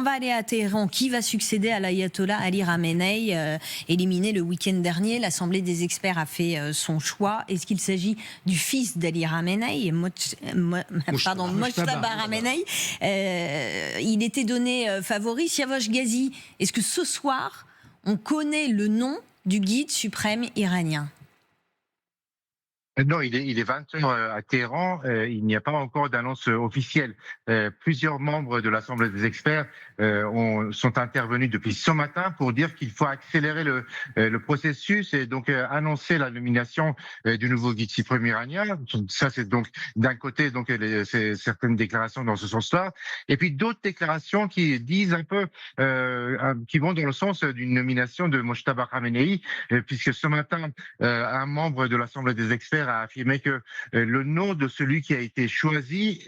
on va aller à Téhéran. Qui va succéder à l'ayatollah Ali Khamenei, éliminé le week-end dernier? L'Assemblée des experts a fait son choix. Est-ce qu'il s'agit du fils d'Ali Khamenei, Mojtaba Khamenei? Il était donné favori. Siavash Ghazi, est-ce que ce soir, on connaît le nom du guide suprême iranien? Non, il est 20h à Téhéran. Il n'y a pas encore d'annonce officielle. Plusieurs membres de l'Assemblée des experts sont intervenus depuis ce matin pour dire qu'il faut accélérer le processus et donc annoncer la nomination du nouveau guide suprême iranien. Ça, c'est donc d'un côté donc c'est certaines déclarations dans ce sens-là, et puis d'autres déclarations qui disent un peu, qui vont dans le sens d'une nomination de Mojtaba Khamenei, puisque ce matin un membre de l'Assemblée des experts a affirmé que le nom de celui qui a été choisi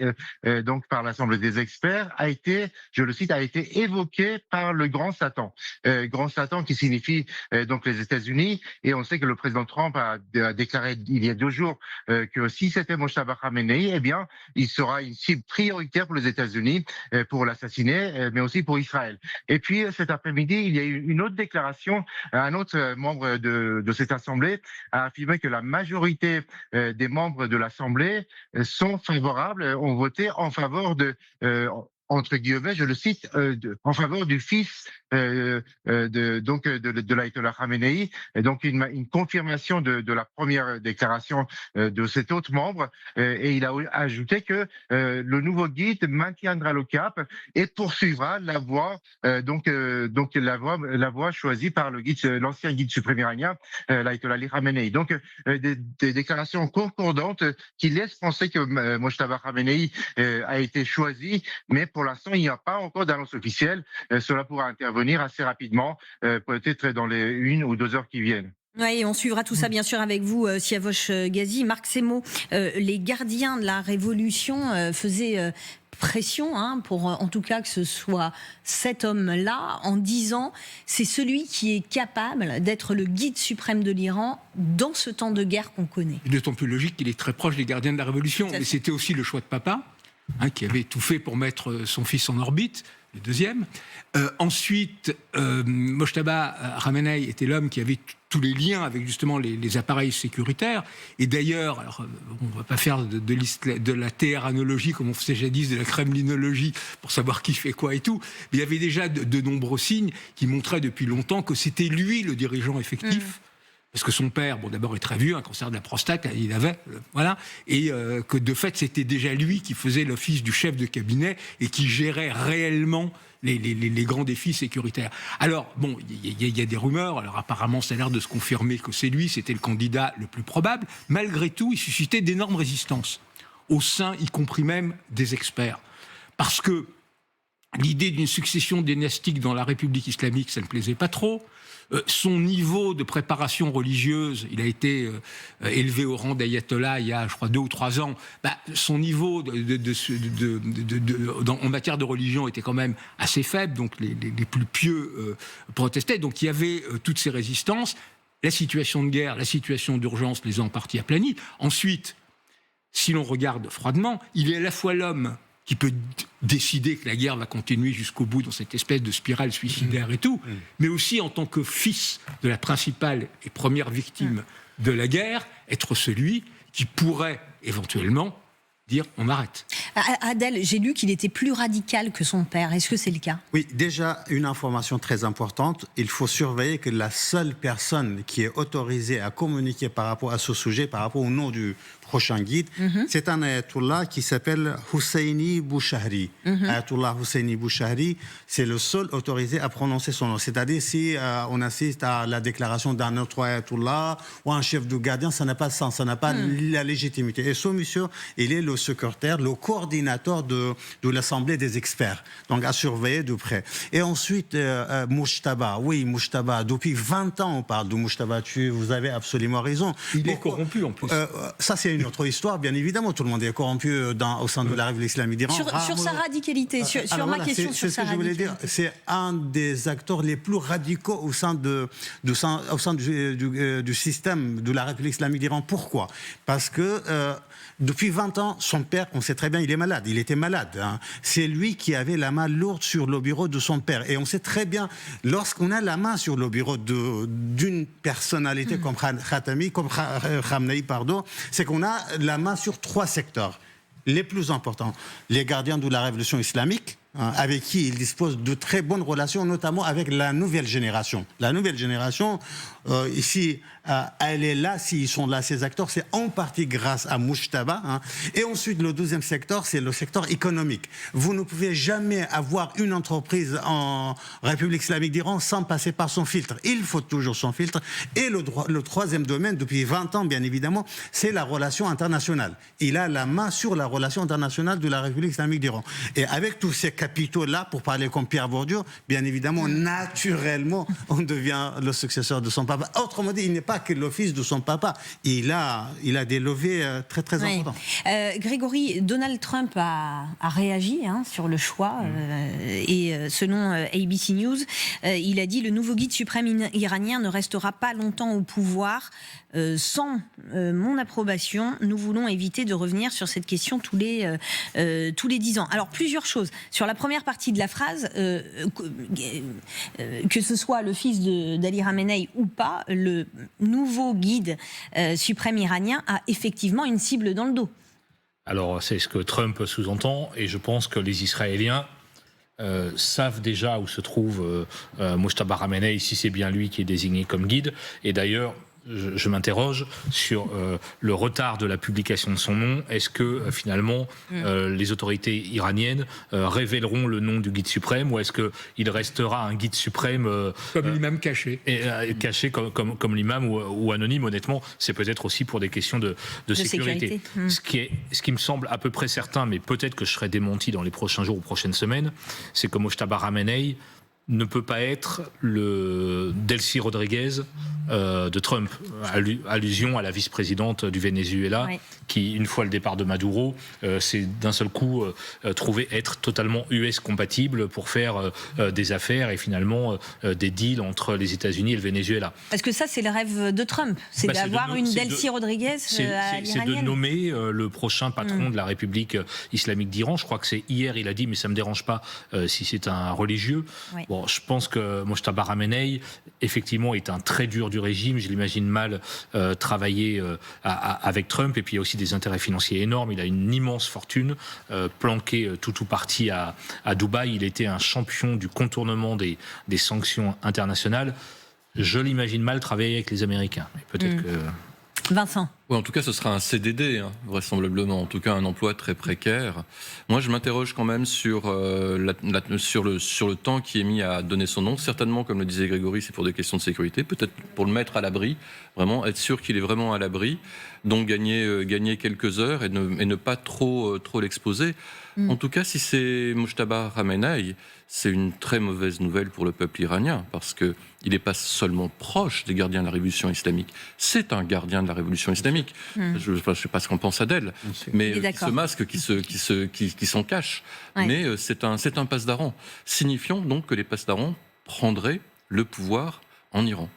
donc par l'Assemblée des experts a été, je le cite, a été évoqué par le grand Satan. Grand Satan qui signifie donc les États-Unis, et on sait que le président Trump a déclaré il y a 2 jours que si c'était Mojtaba Khamenei, eh bien il sera une cible prioritaire pour les États-Unis pour l'assassiner, mais aussi pour Israël. Et puis cet après-midi, il y a eu une autre déclaration. Un autre membre de cette assemblée a affirmé que la majorité des membres de l'Assemblée sont favorables, ont voté en faveur de, entre guillemets, je le cite, en faveur du fils de l'ayatollah Khamenei, et donc une confirmation de la première déclaration de cet autre membre, et il a ajouté que le nouveau guide maintiendra le cap et poursuivra la voie la voie choisie par l'ancien guide suprême iranien, l'ayatollah Ali Khamenei. Donc des déclarations concordantes qui laissent penser que Mojtaba Khamenei a été choisi, mais pour l'instant il n'y a pas encore d'annonce officielle. Cela pourra intervenir assez rapidement, peut-être dans les 1 ou 2 heures qui viennent. Oui, on suivra tout ça bien sûr avec vous, Siavash Ghazi. Marc Semo, les gardiens de la révolution faisaient pression pour en tout cas que ce soit cet homme-là, en disant c'est celui qui est capable d'être le guide suprême de l'Iran dans ce temps de guerre qu'on connaît. Et d'autant plus logique qu'il est très proche des gardiens de la révolution. Mais c'était aussi le choix de papa, qui avait tout fait pour mettre son fils en orbite, le deuxième. Ensuite, Mojtaba Khamenei était l'homme qui avait tous les liens avec justement les appareils sécuritaires. Et d'ailleurs, alors, on ne va pas faire de la téhéranologie comme on faisait jadis, de la kremlinologie pour savoir qui fait quoi et tout. Mais il y avait déjà de nombreux signes qui montraient depuis longtemps que c'était lui le dirigeant effectif. Parce que son père, bon, d'abord est très vieux, un cancer de la prostate, il avait, voilà, et que de fait c'était déjà lui qui faisait l'office du chef de cabinet et qui gérait réellement les grands défis sécuritaires. Alors, bon, il y a des rumeurs, alors apparemment ça a l'air de se confirmer que c'est lui, c'était le candidat le plus probable. Malgré tout, il suscitait d'énormes résistances, au sein, y compris même, des experts. Parce que l'idée d'une succession dynastique dans la République islamique, ça ne plaisait pas trop. Son niveau de préparation religieuse, il a été élevé au rang d'ayatollah il y a, je crois, 2 ou 3 ans. Son niveau en matière de religion était quand même assez faible, donc les plus pieux protestaient. Donc il y avait toutes ces résistances. La situation de guerre, la situation d'urgence les a en partie aplanies. Ensuite, si l'on regarde froidement, il est à la fois l'homme qui peut décider que la guerre va continuer jusqu'au bout dans cette espèce de spirale suicidaire et tout, mais aussi en tant que fils de la principale et première victime de la guerre, être celui qui pourrait éventuellement dire on arrête. Adel, j'ai lu qu'il était plus radical que son père. Est-ce que c'est le cas? Oui, déjà, une information très importante. Il faut surveiller que la seule personne qui est autorisée à communiquer par rapport à ce sujet, par rapport au nom du prochain guide, c'est un ayatollah qui s'appelle Hosseini Bouchahri. Ayatollah Hosseini Bouchahri, c'est le seul autorisé à prononcer son nom. C'est-à-dire, si on assiste à la déclaration d'un autre ayatollah ou un chef de gardien, ça n'a pas de sens, ça n'a pas la légitimité. Et ce monsieur, il est le secrétaire, le coordinateur de l'Assemblée des experts. Donc, à surveiller de près. Et ensuite, Mojtaba. Oui, Mojtaba. Depuis 20 ans, on parle de Mojtaba. Vous avez absolument raison. Il est corrompu, en plus. Ça, c'est une autre histoire, bien évidemment. Tout le monde est corrompu au sein de la République islamique d'Iran. Sur sa radicalité, sur ma question sur sa radicalité. C'est ce que je voulais dire. C'est un des acteurs les plus radicaux au sein du système de la République islamique d'Iran. Pourquoi? Parce que depuis 20 ans, son père, on sait très bien, il est malade, il était malade. Hein. C'est lui qui avait la main lourde sur le bureau de son père. Et on sait très bien, lorsqu'on a la main sur le bureau d'une personnalité comme Khamenei, c'est qu'on a la main sur 3 secteurs les plus importants. Les gardiens de la révolution islamique, avec qui il dispose de très bonnes relations, notamment avec la nouvelle génération. La nouvelle génération, ici, elle est là, s'ils sont là, ces acteurs, c'est en partie grâce à Mojtaba. Hein. Et ensuite, le deuxième secteur, c'est le secteur économique. Vous ne pouvez jamais avoir une entreprise en République islamique d'Iran sans passer par son filtre. Il faut toujours son filtre. Et le troisième domaine, depuis 20 ans, bien évidemment, c'est la relation internationale. Il a la main sur la relation internationale de la République islamique d'Iran. Et avec tous ces capitaux-là, pour parler comme Pierre Bourdieu, bien évidemment, naturellement, on devient le successeur de son papa. Autrement dit, il n'est pas que le fils de son papa. Il a des levées très, très importantes. Grégory, Donald Trump a réagi sur le choix. Et selon ABC News, il a dit « Le nouveau guide suprême iranien ne restera pas longtemps au pouvoir. Sans mon approbation, nous voulons éviter de revenir sur cette question tous les 10 ans. » Alors, plusieurs choses. Sur la première partie de la phrase, que ce soit le fils d'Ali Khamenei ou pas, le nouveau guide suprême iranien a effectivement une cible dans le dos. Alors, c'est ce que Trump sous-entend, et je pense que les Israéliens savent déjà où se trouve Mojtaba Khamenei, si c'est bien lui qui est désigné comme guide. Et d'ailleurs, je m'interroge sur le retard de la publication de son nom. Est-ce que finalement les autorités iraniennes révéleront le nom du guide suprême, ou est-ce qu'il restera un guide suprême comme l'imam caché, caché comme l'imam ou anonyme? Honnêtement, c'est peut-être aussi pour des questions de sécurité. Ce qui me semble à peu près certain, mais peut-être que je serai démenti dans les prochains jours ou prochaines semaines, c'est que Mojtaba Khamenei ne peut pas être le Delcy Rodriguez de Trump. Allusion à la vice-présidente du Venezuela, qui, une fois le départ de Maduro, s'est d'un seul coup trouvé être totalement US compatible pour faire des affaires et finalement des deals entre les États-Unis et le Venezuela. Parce que ça, c'est le rêve de Trump, c'est d'avoir une Delcy Rodriguez à l'iranienne. C'est de nommer le prochain patron de la République islamique d'Iran. Je crois que c'est hier, il a dit, mais ça ne me dérange pas si c'est un religieux. Oui. Bon, je pense que Mojtaba Khamenei, effectivement, est un très dur du régime. Je l'imagine mal travailler avec Trump. Et puis, il y a aussi des intérêts financiers énormes. Il a une immense fortune, planquée tout parti à Dubaï. Il était un champion du contournement des sanctions internationales. Je l'imagine mal travailler avec les Américains. Peut-être que... Vincent. Oui, en tout cas, ce sera un CDD, vraisemblablement. En tout cas, un emploi très précaire. Moi, je m'interroge quand même sur le temps qui est mis à donner son nom. Certainement, comme le disait Grégory, c'est pour des questions de sécurité. Peut-être pour le mettre à l'abri, vraiment être sûr qu'il est vraiment à l'abri. Donc, gagner quelques heures et ne pas trop l'exposer. En tout cas, si c'est Mojtaba Khamenei, c'est une très mauvaise nouvelle pour le peuple iranien, parce qu'il n'est pas seulement proche des gardiens de la révolution islamique, c'est un gardien de la révolution islamique. Je ne sais pas ce qu'on pense Adèle, mais qui se masque, qui s'en cache. Ouais. Mais c'est un passe-daran, signifiant donc que les passe-darans prendraient le pouvoir en Iran.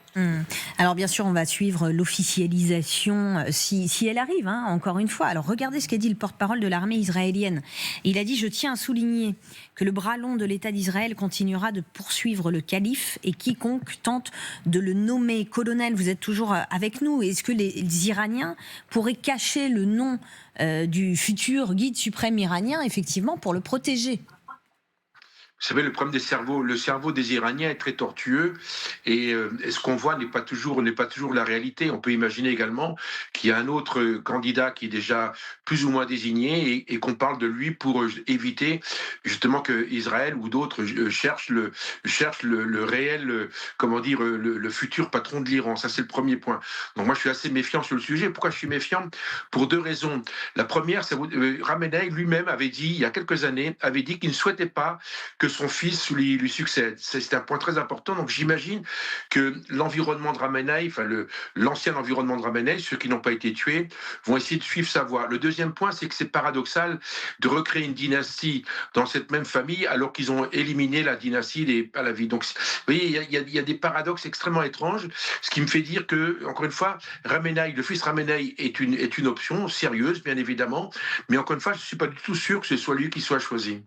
Alors bien sûr, on va suivre l'officialisation si elle arrive, encore une fois. Alors regardez ce qu'a dit le porte-parole de l'armée israélienne. Il a dit « Je tiens à souligner que le bras long de l'État d'Israël continuera de poursuivre le calife et quiconque tente de le nommer colonel. » Vous êtes toujours avec nous. Est-ce que les Iraniens pourraient cacher le nom du futur guide suprême iranien, effectivement, pour le protéger ? Vous savez, le problème le cerveau des Iraniens est très tortueux et ce qu'on voit n'est pas toujours la réalité. On peut imaginer également qu'il y a un autre candidat qui est déjà plus ou moins désigné et qu'on parle de lui pour éviter justement que Israël ou d'autres cherchent le réel, le futur patron de l'Iran. Ça, c'est le premier point. Donc moi, je suis assez méfiant sur le sujet. Pourquoi je suis méfiant? Pour 2 raisons. La première, c'est Khamenei lui-même avait dit, il y a quelques années, qu'il ne souhaitait pas que que son fils lui succède. C'est un point très important. Donc j'imagine que l'environnement de Ramenei, enfin l'ancien environnement de Ramenei, ceux qui n'ont pas été tués, vont essayer de suivre sa voie. Le deuxième point, c'est que c'est paradoxal de recréer une dynastie dans cette même famille alors qu'ils ont éliminé la dynastie des Pahlavis. Donc, vous voyez, il y a des paradoxes extrêmement étranges, ce qui me fait dire que, encore une fois, Ramenei, le fils Ramenei est une option sérieuse, bien évidemment, mais encore une fois, je ne suis pas du tout sûr que ce soit lui qui soit choisi.